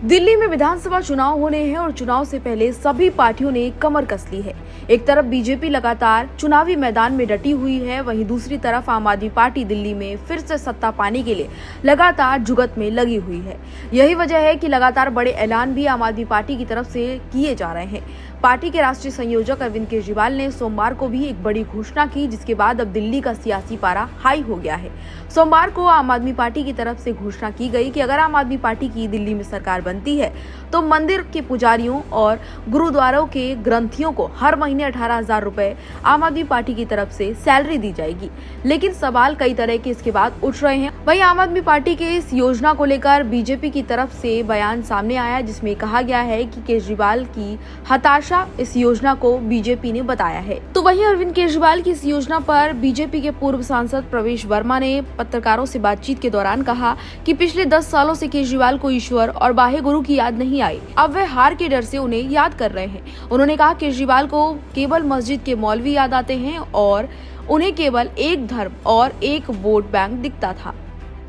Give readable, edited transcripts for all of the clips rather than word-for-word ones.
दिल्ली में विधानसभा चुनाव होने हैं और चुनाव से पहले सभी पार्टियों ने कमर कस ली है। एक तरफ बीजेपी लगातार चुनावी मैदान में डटी हुई है, वहीं दूसरी तरफ आम आदमी पार्टी दिल्ली में फिर से सत्ता पाने के लिए लगातार जुगत में लगी हुई है। यही वजह है कि लगातार बड़े ऐलान भी आम आदमी पार्टी की तरफ से किए जा रहे हैं। पार्टी के राष्ट्रीय संयोजक अरविंद केजरीवाल ने सोमवार को भी एक बड़ी घोषणा की, जिसके बाद अब दिल्ली का सियासी पारा हाई हो गया है। सोमवार को आम आदमी पार्टी की तरफ से घोषणा की गई कि अगर आम आदमी पार्टी की दिल्ली में सरकार बनती है तो मंदिर के पुजारियों और गुरुद्वारों के ग्रंथियों को हर महीने 18,000 रुपए आम आदमी पार्टी की तरफ से सैलरी दी जाएगी। लेकिन सवाल कई तरह के इसके बाद उठ रहे हैं। वहीं आम आदमी पार्टी के इस योजना को लेकर बीजेपी की तरफ से बयान सामने आया, जिसमें कहा गया है कि केजरीवाल की हताशा इस योजना को बीजेपी ने बताया है। तो वहीं अरविंद केजरीवाल की इस योजना पर बीजेपी के पूर्व सांसद प्रवेश वर्मा ने पत्रकारों से बातचीत के दौरान कहा कि पिछले 10 सालों से केजरीवाल को ईश्वर और बाह्य गुरु की याद नहीं आई। अब वे हार के डर से उन्हें याद कर रहे हैं। उन्होंने कहा केजरीवाल को केवल मस्जिद के मौलवी याद आते हैं और उन्हें केवल एक धर्म और एक वोट बैंक दिखता था।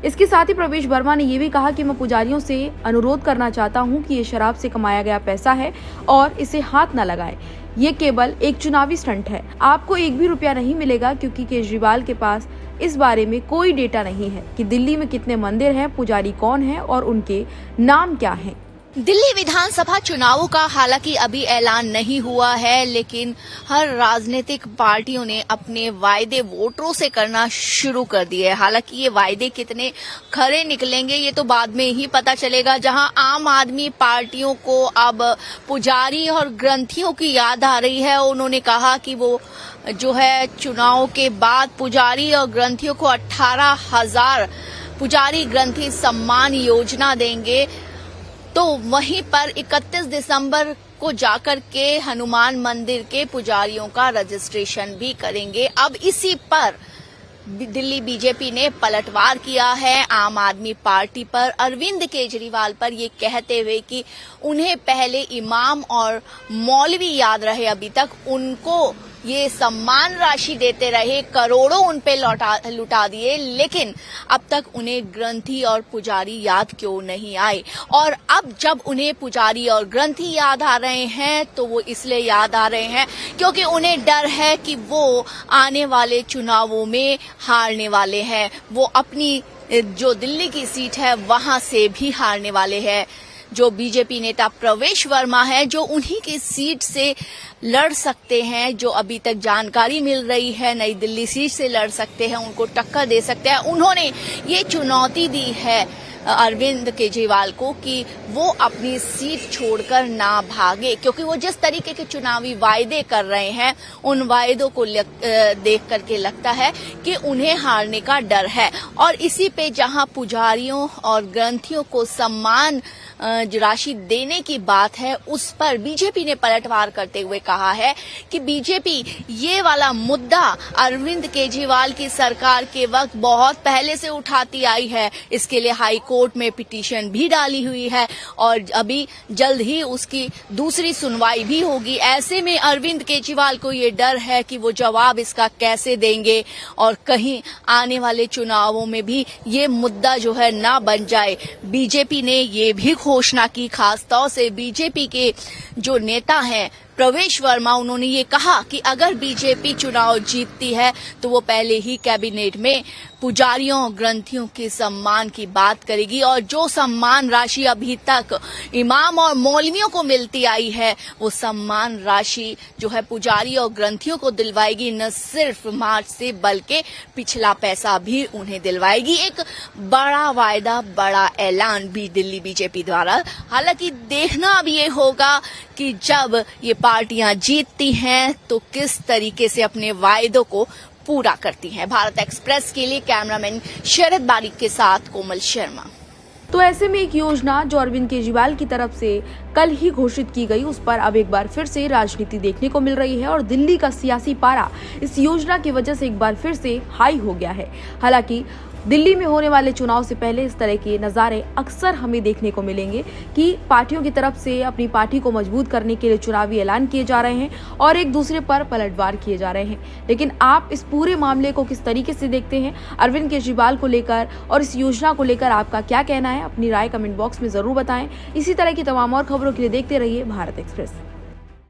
इसके साथ ही प्रवेश वर्मा ने ये भी कहा कि मैं पुजारियों से अनुरोध करना चाहता हूं कि ये शराब से कमाया गया पैसा है और इसे हाथ न लगाएं। ये केवल एक चुनावी स्टंट है। आपको एक भी रुपया नहीं मिलेगा, क्योंकि केजरीवाल के पास इस बारे में कोई डेटा नहीं है कि दिल्ली में कितने मंदिर हैं, पुजारी कौन है और उनके नाम क्या हैं। दिल्ली विधानसभा चुनावों का हालांकि अभी ऐलान नहीं हुआ है, लेकिन हर राजनीतिक पार्टियों ने अपने वायदे वोटरों से करना शुरू कर दिए हैं। हालांकि ये वायदे कितने खरे निकलेंगे ये तो बाद में ही पता चलेगा। जहां आम आदमी पार्टियों को अब पुजारी और ग्रंथियों की याद आ रही है, उन्होंने कहा कि वो जो है चुनाव के बाद पुजारी और ग्रंथियों को 18,000 पुजारी ग्रंथी सम्मान योजना देंगे। तो वहीं पर 31 दिसंबर को जाकर के हनुमान मंदिर के पुजारियों का रजिस्ट्रेशन भी करेंगे। अब इसी पर दिल्ली बीजेपी ने पलटवार किया है आम आदमी पार्टी पर, अरविंद केजरीवाल पर, ये कहते हुए कि उन्हें पहले इमाम और मौलवी याद रहे, अभी तक उनको ये सम्मान राशि देते रहे, करोड़ों उन पे लुटा दिए, लेकिन अब तक उन्हें ग्रंथी और पुजारी याद क्यों नहीं आए। और अब जब उन्हें पुजारी और ग्रंथी याद आ रहे हैं तो वो इसलिए याद आ रहे हैं क्योंकि उन्हें डर है कि वो आने वाले चुनावों में हारने वाले हैं। वो अपनी जो दिल्ली की सीट है वहां से भी हारने वाले हैं। जो बीजेपी नेता प्रवेश वर्मा है, जो उन्हीं की सीट से लड़ सकते हैं, जो अभी तक जानकारी मिल रही है नई दिल्ली सीट से लड़ सकते हैं, उनको टक्कर दे सकते हैं। उन्होंने ये चुनौती दी है अरविंद केजरीवाल को कि वो अपनी सीट छोड़कर ना भागे, क्योंकि वो जिस तरीके के चुनावी वायदे कर रहे हैं उन वायदों को देख करके लगता है कि उन्हें हारने का डर है। और इसी पे जहां पुजारियों और ग्रंथियों को सम्मान राशि देने की बात है, उस पर बीजेपी ने पलटवार करते हुए कहा है कि बीजेपी ये वाला मुद्दा अरविंद केजरीवाल की सरकार के वक्त बहुत पहले से उठाती आई है। इसके लिए हाई कोर्ट में पिटीशन भी डाली हुई है और अभी जल्द ही उसकी दूसरी सुनवाई भी होगी। ऐसे में अरविंद केजरीवाल को ये डर है कि वो जवाब इसका कैसे देंगे और कहीं आने वाले चुनावों में भी ये मुद्दा जो है ना बन जाए। बीजेपी ने ये भी घोषणा की, खास तौर से बीजेपी के जो नेता हैं प्रवेश वर्मा, उन्होंने ये कहा कि अगर बीजेपी चुनाव जीतती है तो वो पहले ही कैबिनेट में पुजारियों और ग्रंथियों के सम्मान की बात करेगी और जो सम्मान राशि अभी तक इमाम और मौलवियों को मिलती आई है वो सम्मान राशि जो है पुजारी और ग्रंथियों को दिलवाएगी। न सिर्फ मार्च से बल्कि पिछला पैसा भी उन्हें दिलवाएगी। एक बड़ा वायदा, बड़ा ऐलान भी दिल्ली बीजेपी द्वारा। हालांकि देखना अब ये होगा कि जब ये पार्टियां जीतती हैं तो किस तरीके से अपने वायदों को पूरा करती हैं। भारत एक्सप्रेस के लिए कैमरामैन शरद बारिक के साथ कोमल शर्मा। तो ऐसे में एक योजना जो अरविंद केजरीवाल की तरफ से कल ही घोषित की गई, उस पर अब एक बार फिर से राजनीति देखने को मिल रही है और दिल्ली का सियासी पारा इस योजना की वजह से एक बार फिर से हाई हो गया है। हालांकि दिल्ली में होने वाले चुनाव से पहले इस तरह के नज़ारे अक्सर हमें देखने को मिलेंगे कि पार्टियों की तरफ से अपनी पार्टी को मजबूत करने के लिए चुनावी ऐलान किए जा रहे हैं और एक दूसरे पर पलटवार किए जा रहे हैं। लेकिन आप इस पूरे मामले को किस तरीके से देखते हैं, अरविंद केजरीवाल को लेकर और इस योजना को लेकर आपका क्या कहना है? अपनी राय कमेंट बॉक्स में जरूर बताएं। इसी तरह की तमाम और खबरों के लिए देखते रहिए भारत एक्सप्रेस।